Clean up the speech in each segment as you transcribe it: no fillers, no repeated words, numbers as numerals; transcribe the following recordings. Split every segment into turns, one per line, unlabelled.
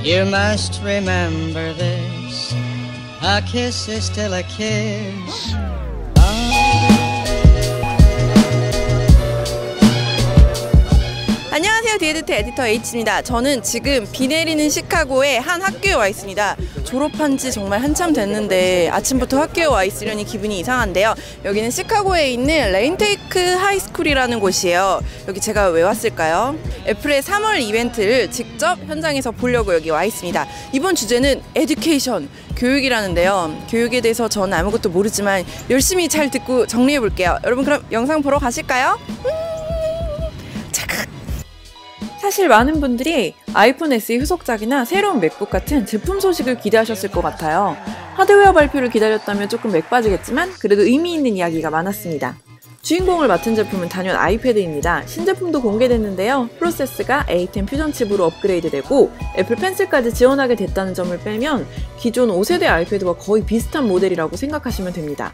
You must remember this. A kiss is still a kiss.
안녕하세요, 디에디트 에디터 H입니다. 저는 지금 비 내리는 시카고의 한 학교에 와 있습니다. 졸업한 지 정말 한참 됐는데 아침부터 학교에 와 있으려니 기분이 이상한데요. 여기는 시카고에 있는 레인테이크 하이스쿨이라는 곳이에요. 여기 제가 왜 왔을까요? 애플의 3월 이벤트를 직접 현장에서 보려고 여기 와 있습니다. 이번 주제는 에듀케이션, 교육이라는데요. 교육에 대해서 저는 아무것도 모르지만 열심히 잘 듣고 정리해 볼게요. 여러분, 그럼 영상 보러 가실까요? 사실 많은 분들이 아이폰 SE 후속작이나 새로운 맥북 같은 제품 소식을 기대하셨을 것 같아요. 하드웨어 발표를 기다렸다면 조금 맥 빠지겠지만 그래도 의미 있는 이야기가 많았습니다. 주인공을 맡은 제품은 단연 아이패드입니다. 신제품도 공개됐는데요. 프로세스가 A10 퓨전 칩으로 업그레이드되고 애플 펜슬까지 지원하게 됐다는 점을 빼면 기존 5세대 아이패드와 거의 비슷한 모델이라고 생각하시면 됩니다.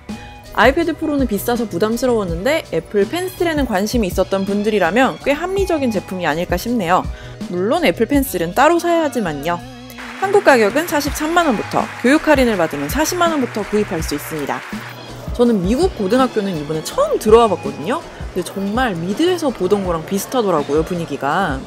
아이패드 프로는 비싸서 부담스러웠는데 애플 펜슬에는 관심이 있었던 분들이라면 꽤 합리적인 제품이 아닐까 싶네요. 물론 애플 펜슬은 따로 사야 하지만요. 한국 가격은 43만원부터, 교육 할인을 받으면 40만원부터 구입할 수 있습니다. 저는 미국 고등학교는 이번에 처음 들어와 봤거든요. 근데 정말 미드에서 보던 거랑 비슷하더라고요, 분위기가.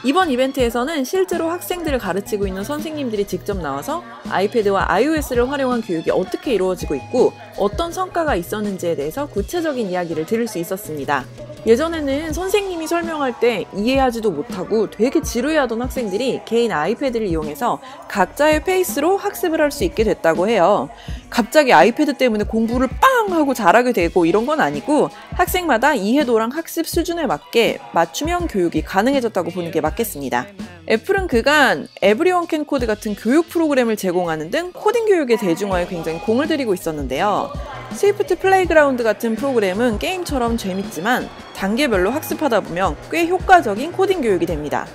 이번 이벤트에서는 실제로 학생들을 가르치고 있는 선생님들이 직접 나와서 아이패드와 iOS를 활용한 교육이 어떻게 이루어지고 있고 어떤 성과가 있었는지에 대해서 구체적인 이야기를 들을 수 있었습니다. 예전에는 선생님이 설명할 때 이해하지도 못하고 되게 지루해하던 학생들이 개인 아이패드를 이용해서 각자의 페이스로 학습을 할 수 있게 됐다고 해요. 갑자기 아이패드 때문에 공부를 빵 하고 잘하게 되고 이런 건 아니고 학생마다 이해도랑 학습 수준에 맞게 맞춤형 교육이 가능해졌다고 보는 게 맞겠습니다. 애플은 그간 에브리원 캔 코드 같은 교육 프로그램을 제공하는 등 코딩 교육의 대중화에 굉장히 공을 들이고 있었는데요. 스위프트 플레이그라운드 같은 프로그램은 게임처럼 재밌지만 단계별로 학습하다 보면 꽤 효과적인 코딩 교육이 됩니다.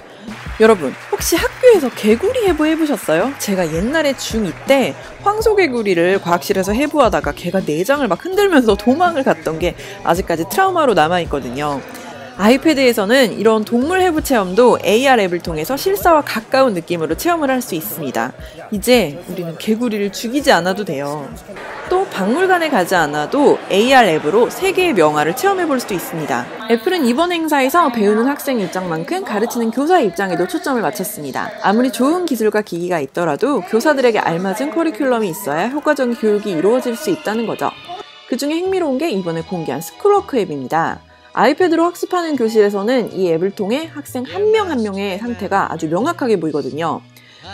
여러분, 혹시 학교에서 개구리 해부 해보셨어요? 제가 옛날에 중2 때 황소개구리를 과학실에서 해부하다가 걔가 내장을 막 흔들면서 도망을 갔던 게 아직까지 트라우마로 남아있거든요. 아이패드에서는 이런 동물 해부 체험도 AR 앱을 통해서 실사와 가까운 느낌으로 체험을 할 수 있습니다. 이제 우리는 개구리를 죽이지 않아도 돼요. 또 박물관에 가지 않아도 AR 앱으로 세계의 명화를 체험해볼 수도 있습니다. 애플은 이번 행사에서 배우는 학생 입장만큼 가르치는 교사 입장에도 초점을 맞췄습니다. 아무리 좋은 기술과 기기가 있더라도 교사들에게 알맞은 커리큘럼이 있어야 효과적인 교육이 이루어질 수 있다는 거죠. 그 중에 흥미로운 게 이번에 공개한 스쿨워크 앱입니다. 아이패드로 학습하는 교실에서는 이 앱을 통해 학생 한 명 한 명의 상태가 아주 명확하게 보이거든요.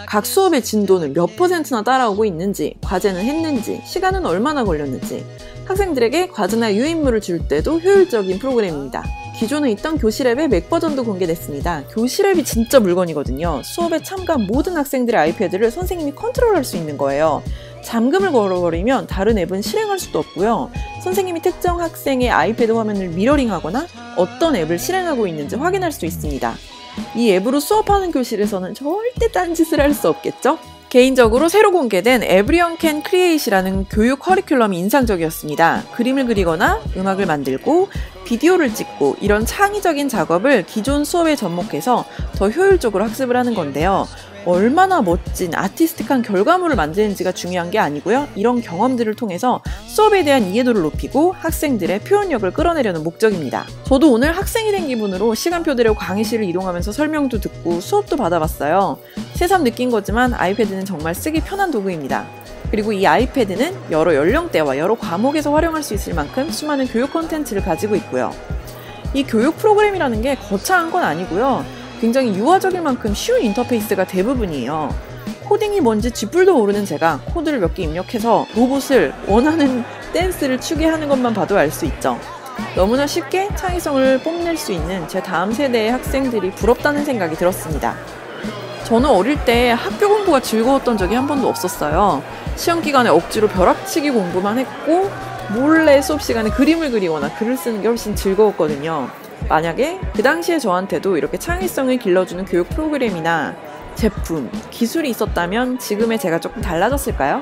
각 수업의 진도는 몇 %나 따라오고 있는지, 과제는 했는지, 시간은 얼마나 걸렸는지, 학생들에게 과제나 유인물을 줄 때도 효율적인 프로그램입니다. 기존에 있던 교실 앱의 맥 버전도 공개됐습니다. 교실 앱이 진짜 물건이거든요. 수업에 참가한 모든 학생들의 아이패드를 선생님이 컨트롤할 수 있는 거예요. 잠금을 걸어버리면 다른 앱은 실행할 수도 없고요. 선생님이 특정 학생의 아이패드 화면을 미러링하거나 어떤 앱을 실행하고 있는지 확인할 수 있습니다. 이 앱으로 수업하는 교실에서는 절대 딴짓을 할 수 없겠죠? 개인적으로 새로 공개된 에브리원 캔 크리에이트라는 교육 커리큘럼이 인상적이었습니다. 그림을 그리거나 음악을 만들고 비디오를 찍고 이런 창의적인 작업을 기존 수업에 접목해서 더 효율적으로 학습을 하는 건데요. 얼마나 멋진 아티스틱한 결과물을 만드는지가 중요한 게 아니고요. 이런 경험들을 통해서 수업에 대한 이해도를 높이고 학생들의 표현력을 끌어내려는 목적입니다. 저도 오늘 학생이 된 기분으로 시간표대로 강의실을 이동하면서 설명도 듣고 수업도 받아봤어요. 새삼 느낀 거지만 아이패드는 정말 쓰기 편한 도구입니다. 그리고 이 아이패드는 여러 연령대와 여러 과목에서 활용할 수 있을 만큼 수많은 교육 콘텐츠를 가지고 있고요. 이 교육 프로그램이라는 게 거창한 건 아니고요. 굉장히 유아적일 만큼 쉬운 인터페이스가 대부분이에요. 코딩이 뭔지 쥐뿔도 모르는 제가 코드를 몇 개 입력해서 로봇을 원하는 댄스를 추게 하는 것만 봐도 알 수 있죠. 너무나 쉽게 창의성을 뽐낼 수 있는 제 다음 세대의 학생들이 부럽다는 생각이 들었습니다. 저는 어릴 때 학교 공부가 즐거웠던 적이 한 번도 없었어요. 시험 기간에 억지로 벼락치기 공부만 했고 몰래 수업 시간에 그림을 그리거나 글을 쓰는 게 훨씬 즐거웠거든요. 만약에 그 당시에 저한테도 이렇게 창의성을 길러주는 교육 프로그램이나 제품, 기술이 있었다면 지금의 제가 조금 달라졌을까요?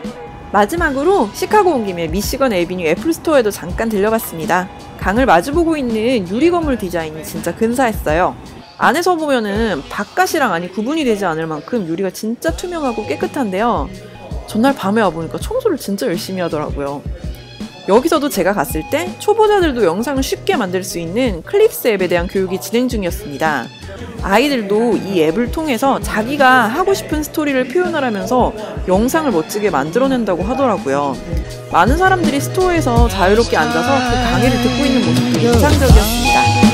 마지막으로 시카고 온 김에 미시건 애비뉴 애플스토어에도 잠깐 들려봤습니다. 강을 마주보고 있는 유리 건물 디자인이 진짜 근사했어요. 안에서 보면은 바깥이랑 안이 구분이 되지 않을 만큼 유리가 진짜 투명하고 깨끗한데요. 전날 밤에 와보니까 청소를 진짜 열심히 하더라고요. 여기서도 제가 갔을 때 초보자들도 영상을 쉽게 만들 수 있는 클립스 앱에 대한 교육이 진행 중이었습니다. 아이들도 이 앱을 통해서 자기가 하고 싶은 스토리를 표현을 하면서 영상을 멋지게 만들어낸다고 하더라고요. 많은 사람들이 스토어에서 자유롭게 앉아서 그 강의를 듣고 있는 모습도 인상적이었습니다.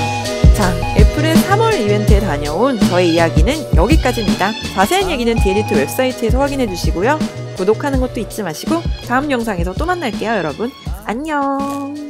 자, 애플의 3월 이벤트에 다녀온 저의 이야기는 여기까지입니다. 자세한 얘기는 디에디트 웹사이트에서 확인해 주시고요. 구독하는 것도 잊지 마시고 다음 영상에서 또 만날게요, 여러분. 안녕.